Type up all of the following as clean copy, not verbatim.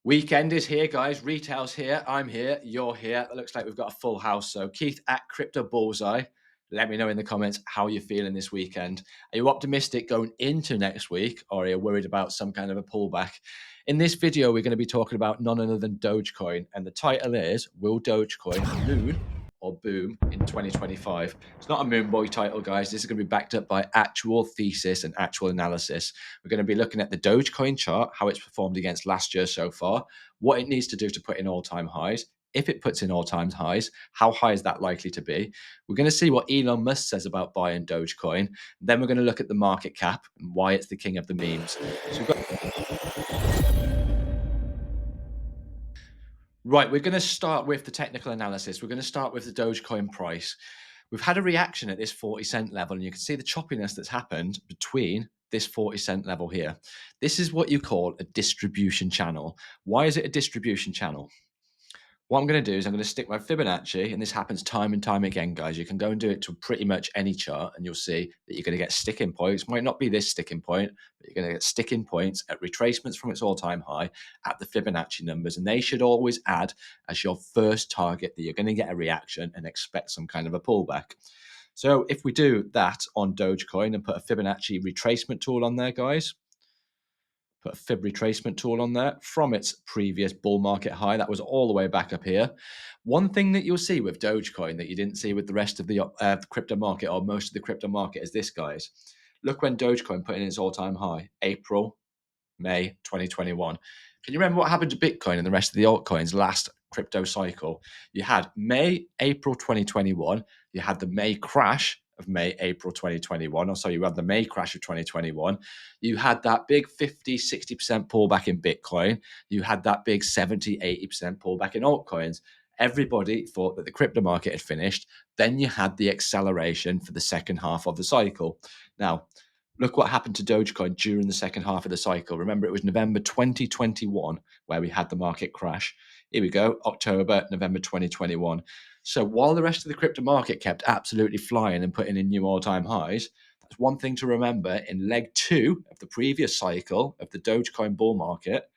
Weekend is here, guys. Retail's here. I'm here. You're here. It looks like we've got a full house. So, Keith at Crypto Bullseye, let me know in the comments how you're feeling this weekend. Are you optimistic going into next week, or are you worried about some kind of a pullback? In this video, we're going to be talking about none other than DogeCoin, and the title is Will DogeCoin Moon or Boom in 2025? It's not a moon boy title, guys. This is going to be backed up by actual thesis and actual analysis. We're going to be looking at the Dogecoin chart, how it's performed against last year so far, what it needs to do to put in all-time highs. If it puts in all-time highs, how high is that likely to be? We're going to see what Elon Musk says about buying Dogecoin. Then we're going to look at the market cap and why it's the king of the memes. So we've got Right, we're going to start with the technical analysis. We're going to start with the Dogecoin price. We've had a reaction at this 40-cent level, and you can see the choppiness that's happened between this 40-cent level here. This is what you call a distribution channel. Why is it a distribution channel? What I'm going to do is I'm going to stick my Fibonacci, and this happens time and time again, guys. You can go and do it to pretty much any chart, and you'll see that you're going to get sticking points. Might not be this sticking point, but you're going to get sticking points at retracements from its all-time high at the Fibonacci numbers, and they should always add as your first target that you're going to get a reaction and expect some kind of a pullback. So if we do that on Dogecoin and put a Fibonacci retracement tool on there, guys, put a fib retracement tool on there from its previous bull market high. That was all the way back up here. One thing that you'll see with Dogecoin that you didn't see with the rest of the crypto market, or most of the crypto market, is this, guys. Look when Dogecoin put in its all-time high, April, May 2021. Can you remember what happened to Bitcoin and the rest of the altcoins last crypto cycle? You had May, April 2021. You had the May crash of May, April 2021. Or so you had the May crash of 2021. You had that big 50, 60% pullback in Bitcoin. You had that big 70, 80% pullback in altcoins. Everybody thought that the crypto market had finished. Then you had the acceleration for the second half of the cycle. Now, look what happened to Dogecoin during the second half of the cycle. Remember, it was November 2021 where we had the market crash. Here we go, October, November 2021. So while the rest of the crypto market kept absolutely flying and putting in new all-time highs, that's one thing to remember. In leg two of the previous cycle of the Dogecoin bull market,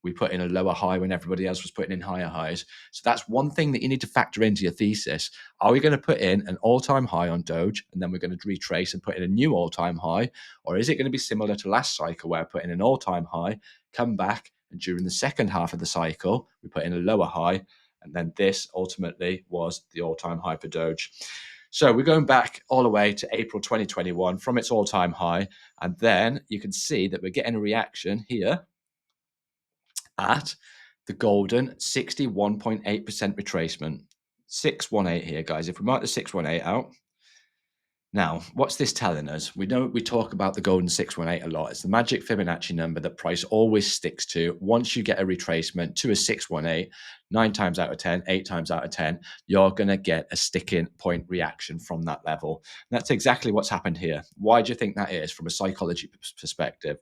we put in a lower high when everybody else was putting in higher highs. So that's one thing that you need to factor into your thesis. Are we going to put in an all-time high on Doge, and then we're going to retrace and put in a new all-time high? Or is it going to be similar to last cycle where I put in an all-time high, come back, and during the second half of the cycle, we put in a lower high, and then this ultimately was the all-time high for Doge. So we're going back all the way to April 2021 from its all-time high, and then you can see that we're getting a reaction here at the golden 61.8% retracement. 618 here, guys. If we mark the 618 out, now what's this telling us? We know we talk about the golden 618 a lot. It's the magic Fibonacci number that price always sticks to. Once you get a retracement to a 618, 9 times out of 10, 8 times out of 10, you're going to get a sticking point reaction from that level. And that's exactly what's happened here. Why do you think that is from a psychology perspective?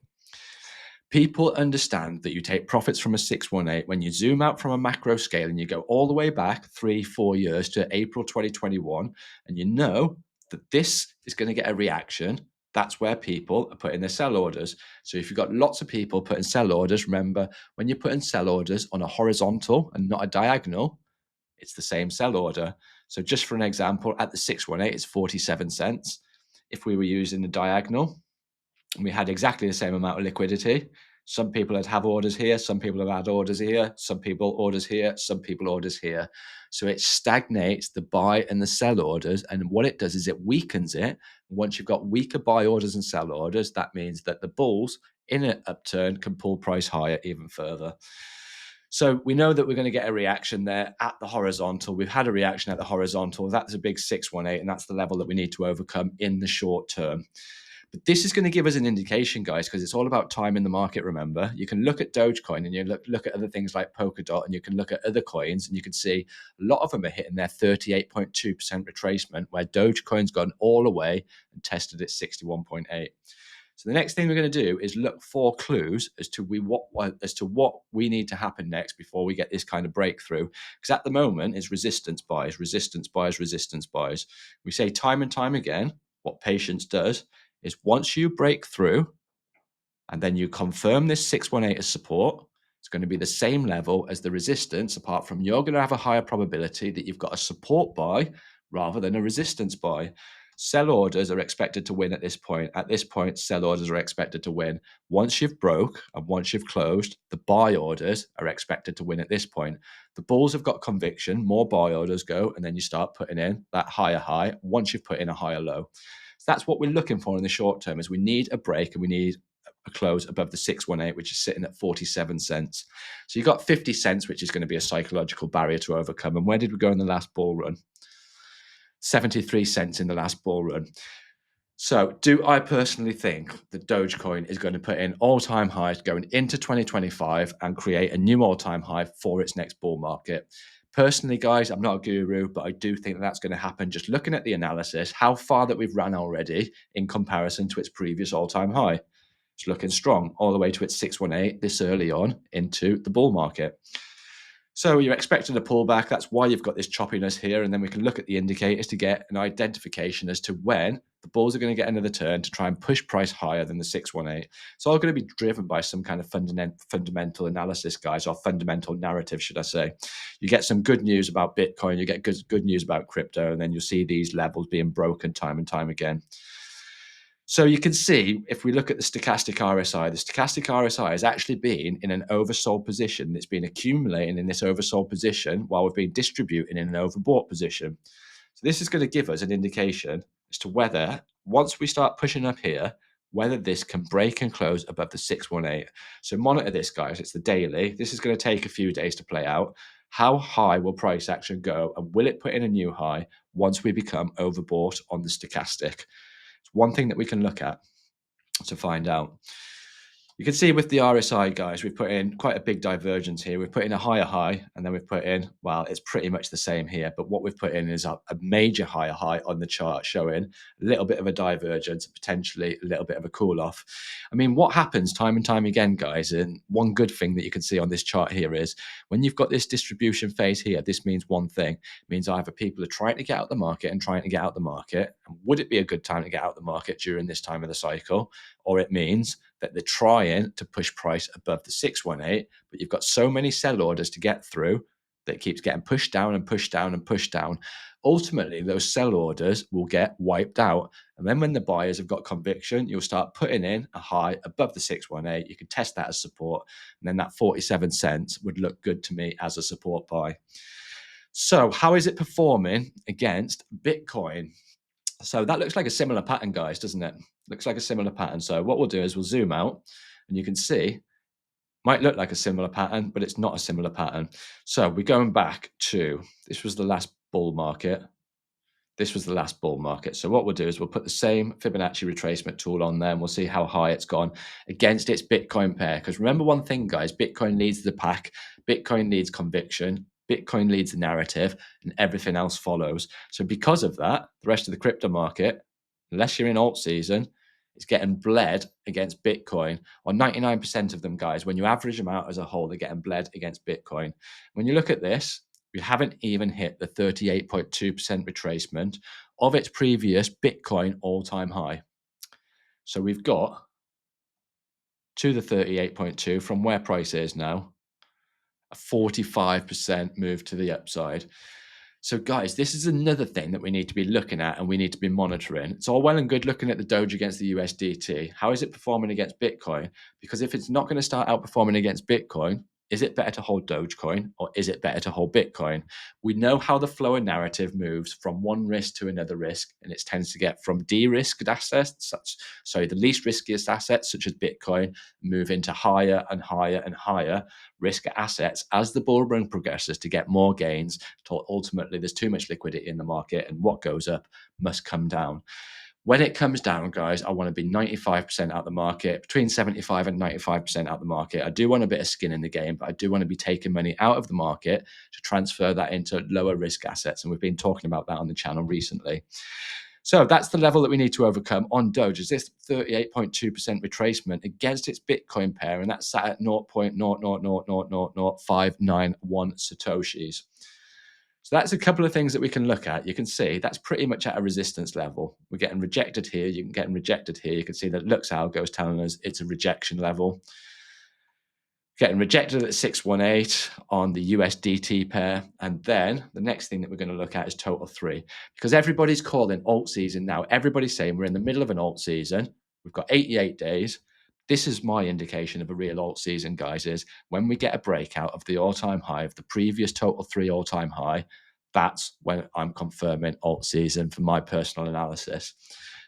People understand that you take profits from a 618 when you zoom out from a macro scale and you go all the way back 3-4 years to April 2021, and you know that this is going to get a reaction. That's where people are putting their sell orders. So if you've got lots of people putting sell orders, remember, when you're putting sell orders on a horizontal and not a diagonal, it's the same sell order. So just for an example, at the 618, it's 47 cents. If we were using the diagonal, and we had exactly the same amount of liquidity. Some people had have orders here, some people have had orders here, some people orders here, some people orders here. So it stagnates the buy and the sell orders. And what it does is it weakens it. Once you've got weaker buy orders and sell orders, that means that the bulls in an upturn can pull price higher even further. So we know that we're going to get a reaction there at the horizontal. We've had a reaction at the horizontal. That's a big 618, and that's the level that we need to overcome in the short term. But this is going to give us an indication, guys, because it's all about time in the market, remember. You can look at Dogecoin and you look at other things like Polkadot, and you can look at other coins and you can see a lot of them are hitting their 38.2% retracement, where Dogecoin's gone all the way and tested at 61.8. So the next thing we're going to do is look for clues as to what we need to happen next before we get this kind of breakthrough. Because at the moment, it's resistance buys, resistance buys, resistance buys. We say time and time again, what patience does is once you break through and then you confirm this 618 as support, It's going to be the same level as the resistance, apart from you're going to have a higher probability that you've got a support buy rather than a resistance buy. Sell orders are expected to win at this point. At this point, sell orders are expected to win. Once you've broke and once you've closed, the buy orders are expected to win at this point. The bulls have got conviction, more buy orders go, and then you start putting in that higher high once you've put in a higher low. So that's what we're looking for in the short term, is we need a break and we need a close above the 618, which is sitting at 47 cents. So you've got 50 cents, which is going to be a psychological barrier to overcome. And where did we go in the last bull run? 73 cents in the last bull run. So do I personally think that DogeCoin is going to put in all-time highs going into 2025 and create a new all-time high for its next bull market? Personally, guys, I'm not a guru, but I do think that that's going to happen. Just looking at the analysis, how far that we've ran already in comparison to its previous all-time high. It's looking strong all the way to its 618 this early on into the bull market. So you're expecting a pullback. That's why you've got this choppiness here. And then we can look at the indicators to get an identification as to when the bulls are going to get another turn to try and push price higher than the 618. It's all going to be driven by some kind of fundamental analysis, guys, or fundamental narrative, should I say. You get some good news about Bitcoin, you get good news about crypto, and then you'll see these levels being broken time and time again. So you can see, if we look at the stochastic RSI has actually been in an oversold position. It's been accumulating in this oversold position while we've been distributing in an overbought position. So this is going to give us an indication as to whether, once we start pushing up here, whether this can break and close above the 618. So monitor this, guys. It's the daily. This is going to take a few days to play out. How high will price action go, and will it put in a new high once we become overbought on the stochastic? It's one thing that we can look at to find out. You can see with the RSI, guys, we've put in quite a big divergence here. We've put in a higher high, and then we've put in, well, it's pretty much the same here, but what we've put in is a major higher high on the chart, showing a little bit of a divergence, potentially a little bit of a cool off. I mean, what happens time and time again, guys, and one good thing that you can see on this chart here is when you've got this distribution phase here, this means one thing. It means either people are trying to get out the market and trying to get out the market, and would it be a good time to get out the market during this time of the cycle? Or it means that they're trying to push price above the 618, but you've got so many sell orders to get through that it keeps getting pushed down and pushed down and pushed down. Ultimately, those sell orders will get wiped out. And then when the buyers have got conviction, you'll start putting in a high above the 618. You can test that as support. And then that 47 cents would look good to me as a support buy. So how is it performing against Bitcoin? So that looks like a similar pattern, guys, doesn't it? Looks like a similar pattern. So what we'll do is we'll zoom out, and you can see, might look like a similar pattern, but it's not a similar pattern. So we're going back to, this was the last bull market. This was the last bull market. So what we'll do is we'll put the same Fibonacci retracement tool on there, and we'll see how high it's gone against its Bitcoin pair. Because remember one thing, guys, Bitcoin leads the pack. Bitcoin leads conviction. Bitcoin leads the narrative, and everything else follows. So because of that, the rest of the crypto market, unless you're in alt season, is getting bled against Bitcoin. Or 99% of them, guys, when you average them out as a whole, they're getting bled against Bitcoin. When you look at this, we haven't even hit the 38.2% retracement of its previous Bitcoin all-time high. So we've got to the 38.2 from where price is now, a 45% move to the upside. So guys, this is another thing that we need to be looking at and we need to be monitoring. It's all well and good looking at the Doge against the USDT. How is it performing against Bitcoin? Because if it's not going to start outperforming against Bitcoin, is it better to hold Dogecoin or is it better to hold Bitcoin? We know how the flow of narrative moves from one risk to another risk, and it tends to get from de-risked assets, the least riskiest assets such as Bitcoin, move into higher and higher and higher risk assets as the bull run progresses to get more gains, till ultimately there's too much liquidity in the market and what goes up must come down. When it comes down, guys, I want to be 95% out the market, between 75 and 95% out the market. I do want a bit of skin in the game, but I do want to be taking money out of the market to transfer that into lower risk assets. And we've been talking about that on the channel recently. So that's the level that we need to overcome on Doge, is this 38.2% retracement against its Bitcoin pair, and that's sat at 0.0000591 Satoshis. So that's a couple of things that we can look at. You can see that's pretty much at a resistance level. We're getting rejected here. You can get rejected here. You can see that Luxalgo is telling us it's a rejection level. getting rejected at 618 on the USDT pair. And then the next thing that we're going to look at is total 3, because everybody's calling alt season now. Everybody's saying we're in the middle of an alt season. We've got 88 days. This is my indication of a real alt season, guys, is when we get a breakout of the all-time high of the previous total 3 all-time high. That's when I'm confirming alt season for my personal analysis.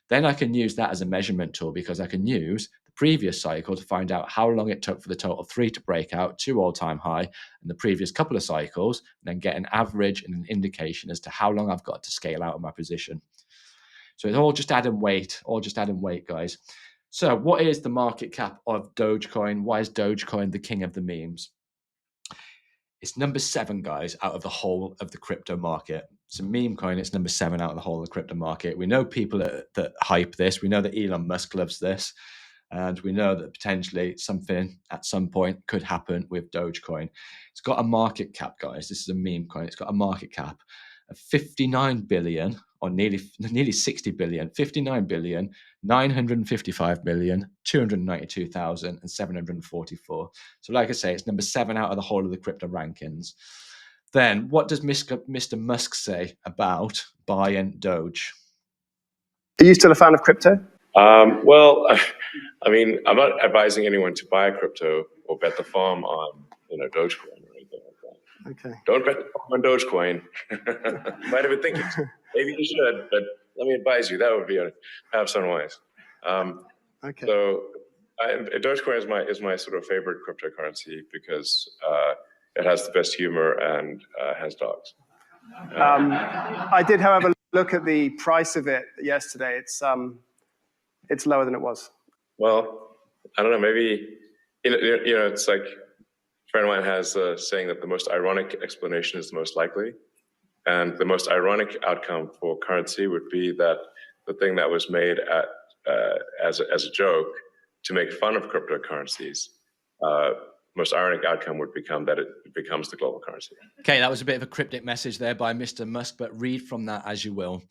Then I can use that as a measurement tool, because I can use the previous cycle to find out how long it took for the total 3 to break out to all-time high in the previous couple of cycles, and then get an average and an indication as to how long I've got to scale out of my position. So it's all just adding weight, guys. So what is the market cap of DogeCoin? Why is DogeCoin the king of the memes? It's number 7, guys, out of the whole of the crypto market. It's a meme coin. It's number 7 out of the whole of the crypto market. We know people that hype this. We know that Elon Musk loves this. And we know that potentially something at some point could happen with Dogecoin. It's got a market cap, guys. This is a meme coin. It's got a market cap of 59 billion, or nearly 60 billion, 59 billion, 955,292,744. So like I say, it's number 7 out of the whole of the crypto rankings. Then what does Mr. Musk say about buying Doge? Are you still a fan of crypto? Well, I mean, I'm not advising anyone to buy crypto or bet the farm on, Dogecoin or anything like that. Okay. Don't bet the farm on Dogecoin. You might have been thinking, maybe you should, but let me advise you, that would be perhaps unwise. Okay. So Dogecoin is my sort of favorite cryptocurrency because it has the best humor and has dogs. I did, however, look at the price of it yesterday. It's lower than it was. Well, I don't know. Maybe it's like a friend of mine has a saying that the most ironic explanation is the most likely, and the most ironic outcome for currency would be that the thing that was made as a joke to make fun of cryptocurrencies. Most ironic outcome would become that it becomes the global currency. Okay, that was a bit of a cryptic message there by Mr. Musk, but read from that as you will.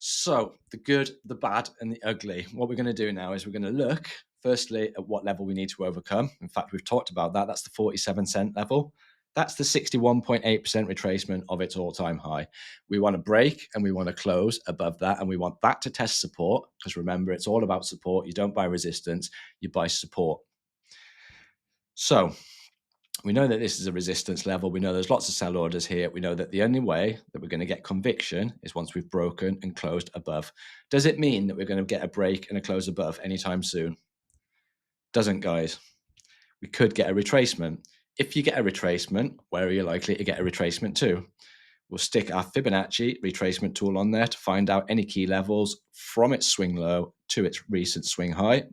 So the good, the bad, and the ugly. What we're going to do now is we're going to look, firstly, at what level we need to overcome. In fact, we've talked about that. That's the 47-cent level. That's the 61.8% retracement of its all-time high. We want to break and we want to close above that, and we want that to test support, because remember, it's all about support. You don't buy resistance, you buy support. So we know that this is a resistance level. We know there's lots of sell orders here. We know that the only way that we're going to get conviction is once we've broken and closed above. Does it mean that we're going to get a break and a close above anytime soon? Doesn't, guys. We could get a retracement. If you get a retracement, where are you likely to get a retracement to? We'll stick our Fibonacci retracement tool on there to find out any key levels from its swing low to its recent swing high.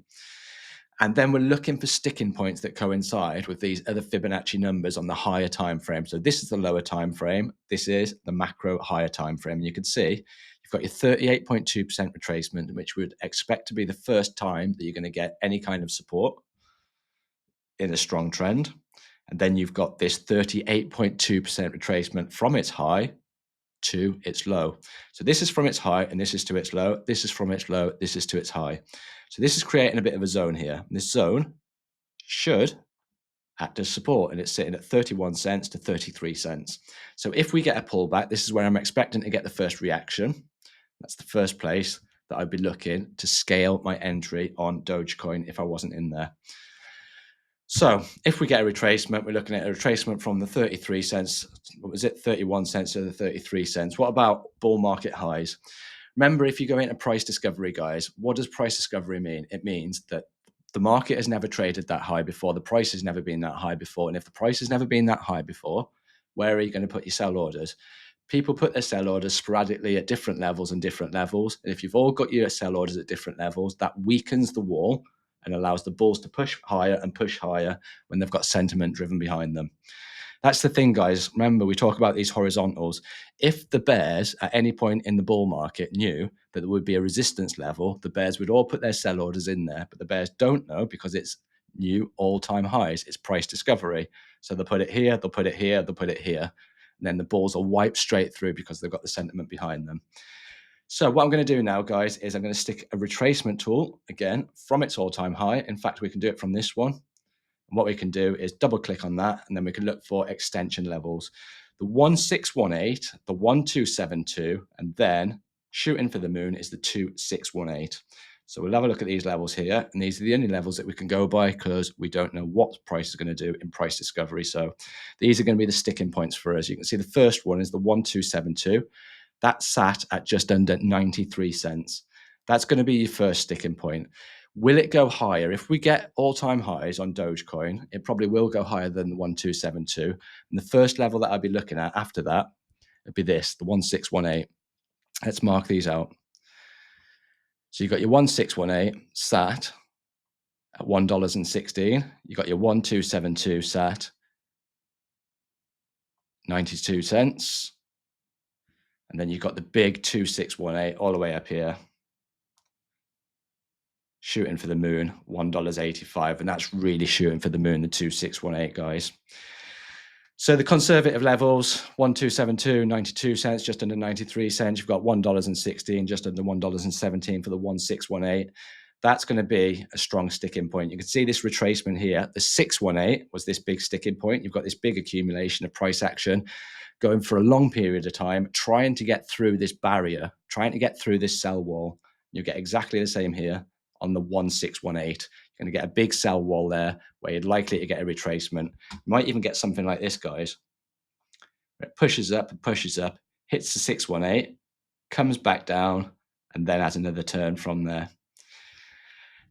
And then we're looking for sticking points that coincide with these other Fibonacci numbers on the higher time frame. So this is the lower time frame. This is the macro higher time frame. And you can see you've got your 38.2% retracement, which we would expect to be the first time that you're going to get any kind of support in a strong trend. And then you've got this 38.2% retracement from its high to its low. So this is from its high and this is to its low. This is from its low. This is to its high. So this is creating a bit of a zone here. This zone should act as support, and it's sitting at 31 cents to 33 cents. So if we get a pullback, this is where I'm expecting to get the first reaction. That's the first place that I'd be looking to scale my entry on Dogecoin if I wasn't in there. So if we get a retracement, we're looking at a retracement from the 33 cents, what was it, 31 cents to the 33 cents. What about bull market highs? Remember, if you go into price discovery, guys, what does price discovery mean? It means that the market has never traded that high before. The price has never been that high before. And if the price has never been that high before, where are you going to put your sell orders? People put their sell orders sporadically at different levels and different levels. And if you've all got your sell orders at different levels, that weakens the wall and allows the bulls to push higher and push higher when they've got sentiment driven behind them. That's the thing, guys. Remember, we talk about these horizontals. If the bears at any point in the bull market knew that there would be a resistance level, the bears would all put their sell orders in there. But the bears don't know because it's new all-time highs. It's price discovery. So they'll put it here, they'll put it here, they'll put it here. And then the bulls will wipe straight through because they've got the sentiment behind them. So what I'm going to do now, guys, is I'm going to stick a retracement tool again from its all-time high. In fact, we can do it from this one. And what we can do is double click on that, and then we can look for extension levels. The 1618, the 1272, and then shooting for the moon is the 2618. So we'll have a look at these levels here, and these are the only levels that we can go by because we don't know what price is going to do in price discovery. So these are going to be the sticking points for us. You can see the first one is the 1272. That sat at just under 93 cents. That's going to be your first sticking point. Will it go higher? If we get all-time highs on Dogecoin, it probably will go higher than the 1272. And the first level that I'd be looking at after that would be this, the 1618. Let's mark these out. So you've got your 1618 sat at $1.16. You've got your 1272 sat 92 cents. And then you've got the big 2618 all the way up here, shooting for the moon, $1.85. And that's really shooting for the moon, the 2618, guys. So the conservative levels, 1272, 92 cents, just under 93 cents. You've got $1.16, just under $1.17 for the 1618. That's going to be a strong sticking point. You can see this retracement here. The 618 was this big sticking point. You've got this big accumulation of price action going for a long period of time, trying to get through this barrier, trying to get through this sell wall. You get exactly the same here on the 1618. You're going to get a big sell wall there where you're likely to get a retracement. You might even get something like this, guys. It pushes up, hits the 618, comes back down, and then has another turn from there.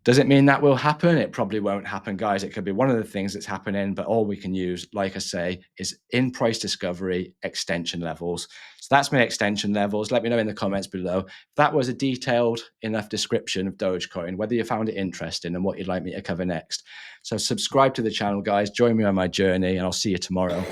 Does it mean that will happen? It probably won't happen, guys. It could be one of the things that's happening, but all we can use, like I say, is in price discovery extension levels. So that's my extension levels. Let me know in the comments below if that was a detailed enough description of Dogecoin, whether you found it interesting and what you'd like me to cover next. So subscribe to the channel, guys. Join me on my journey, and I'll see you tomorrow.